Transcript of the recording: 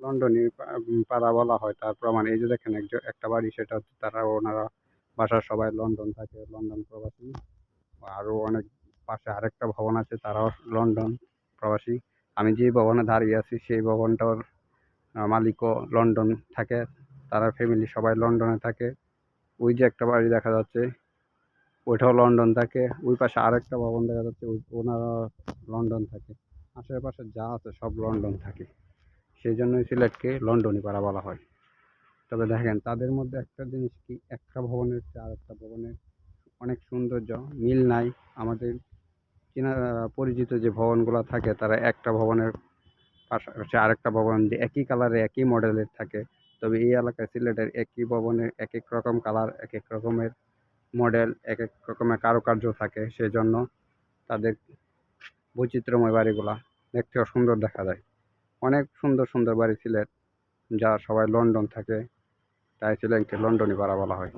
লন্ডনী পাড়া বলা হয়। তার প্রমাণ এই যে দেখেন একটা বাড়ি, সেটা হচ্ছে ওনারা বাসার সবাই লন্ডন থাকে, লন্ডন প্রবাসী। আরও অনেক পাশে আরেকটা ভবন আছে, তারাও লন্ডন প্রবাসী। আমি যে ভবনে দাঁড়িয়ে আছি সেই ভবনটার মালিকও লন্ডন থাকে, তারা ফ্যামিলি সবাই লন্ডনে থাকে। ওই যে একটা বাড়ি দেখা যাচ্ছে ওইটাও লন্ডন থাকে। ওই পাশে আরেকটা ভবন দেখা যাচ্ছে, ওনারা লন্ডন থাকে। আশেপাশে যা আছে সব লন্ডন থাকে, সেই জন্যই সিলেটকে লন্ডনী পাড়া বলা হয়। তবে দেখেন তাদের মধ্যে একটা জিনিস কি, একটা ভবনের চেয়ে আরেকটা ভবনের অনেক সৌন্দর্য মিল নাই। আমাদের চেনা পরিচিত যে ভবনগুলো থাকে, তারা একটা ভবনের পাশাপাশি আরেকটা ভবন যে একই কালারে একই মডেলের থাকে। তবে এই এলাকায় সিলেটের একই ভবনের এক এক রকম কালার, এক এক রকমের মডেল, এক এক রকমের কারুকার্য থাকে। সেজন্য তাদের বৈচিত্র্যময় বাড়িগুলা দেখতেও সুন্দর দেখা যায়। অনেক সুন্দর সুন্দর বাড়ি সিলেট, যা সবাই লন্ডন থাকে, তাই সিলেটকে লন্ডনী পাড়া বলা হয়।